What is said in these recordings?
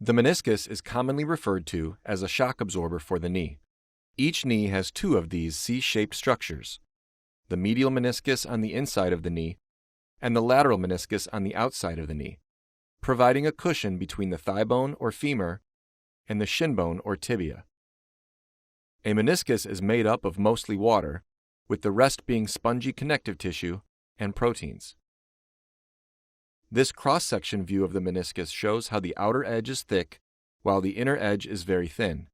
The meniscus is commonly referred to as a shock absorber for the knee. Each knee has two of these C-shaped structures, the medial meniscus on the inside of the knee and the lateral meniscus on the outside of the knee, providing a cushion between the thigh bone or femur and the shin bone or tibia. A meniscus is made up of mostly water, with the rest being spongy connective tissue and proteins. This cross-section view of the meniscus shows how the outer edge is thick while the inner edge is very thin.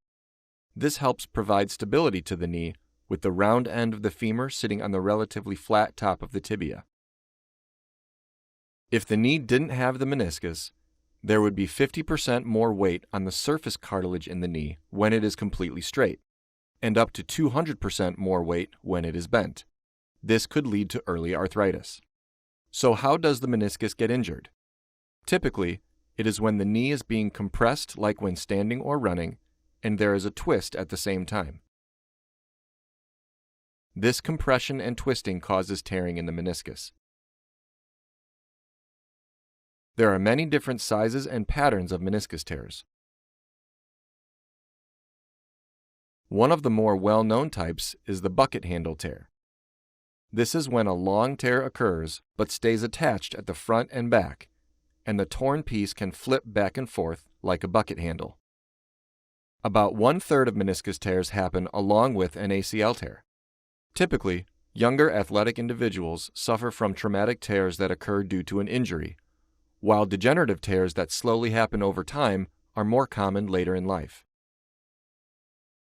This helps provide stability to the knee, with the round end of the femur sitting on the relatively flat top of the tibia. If the knee didn't have the meniscus, there would be 50% more weight on the surface cartilage in the knee when it is completely straight, and up to 200% more weight when it is bent. This could lead to early arthritis. So how does the meniscus get injured? Typically, it is when the knee is being compressed like when standing or running, and there is a twist at the same time. This compression and twisting causes tearing in the meniscus. There are many different sizes and patterns of meniscus tears. One of the more well-known types is the bucket handle tear. This is when a long tear occurs but stays attached at the front and back, and the torn piece can flip back and forth like a bucket handle. About 1/3 of meniscus tears happen along with an ACL tear. Typically, younger athletic individuals suffer from traumatic tears that occur due to an injury, while degenerative tears that slowly happen over time are more common later in life.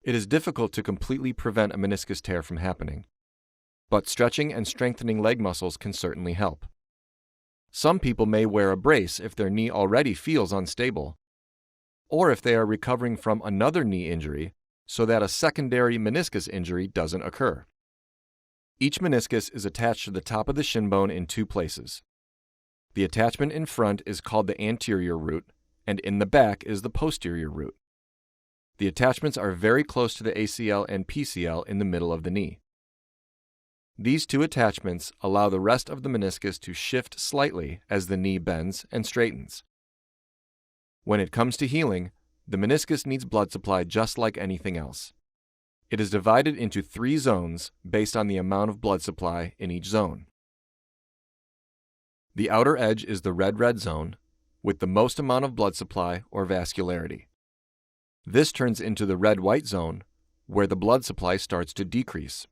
It is difficult to completely prevent a meniscus tear from happening, but stretching and strengthening leg muscles can certainly help. Some people may wear a brace if their knee already feels unstable, or if they are recovering from another knee injury so that a secondary meniscus injury doesn't occur. Each meniscus is attached to the top of the shin bone in two places. The attachment in front is called the anterior root, and in the back is the posterior root. The attachments are very close to the ACL and PCL in the middle of the knee. These two attachments allow the rest of the meniscus to shift slightly as the knee bends and straightens. When it comes to healing, the meniscus needs blood supply just like anything else. It is divided into 3 zones based on the amount of blood supply in each zone. The outer edge is the red zone, with the most amount of blood supply or vascularity. This turns into the red-white zone, where the blood supply starts to decrease.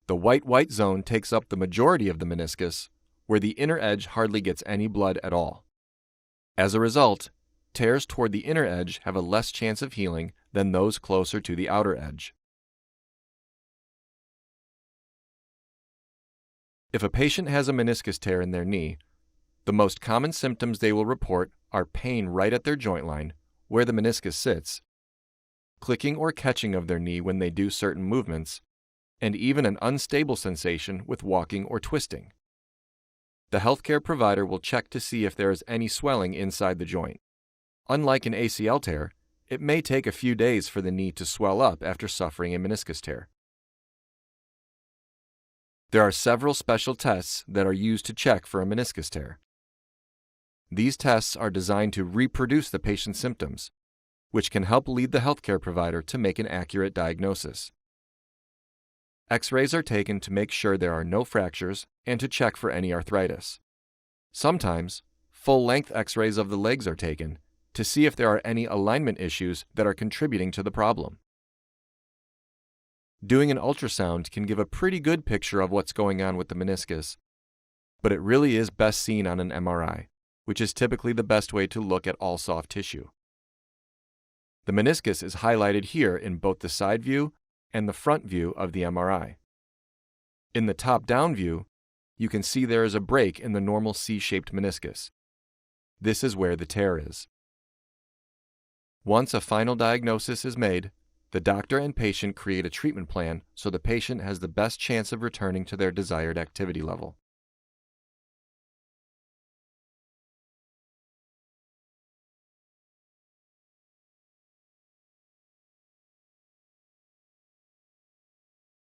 The white zone takes up the majority of the meniscus, where the inner edge hardly gets any blood at all. As a result, tears toward the inner edge have a less chance of healing than those closer to the outer edge. If a patient has a meniscus tear in their knee, the most common symptoms they will report are pain right at their joint line, where the meniscus sits, clicking or catching of their knee when they do certain movements, and even an unstable sensation with walking or twisting. The healthcare provider will check to see if there is any swelling inside the joint. Unlike an ACL tear, it may take a few days for the knee to swell up after suffering a meniscus tear. There are several special tests that are used to check for a meniscus tear. These tests are designed to reproduce the patient's symptoms, which can help lead the healthcare provider to make an accurate diagnosis. X-rays are taken to make sure there are no fractures and to check for any arthritis. Sometimes, full-length X-rays of the legs are taken to see if there are any alignment issues that are contributing to the problem. Doing an ultrasound can give a pretty good picture of what's going on with the meniscus, but it really is best seen on an MRI, which is typically the best way to look at all soft tissue. The meniscus is highlighted here in both the side view and the front view of the MRI. In the top-down view, you can see there is a break in the normal C-shaped meniscus. This is where the tear is. Once a final diagnosis is made, the doctor and patient create a treatment plan so the patient has the best chance of returning to their desired activity level.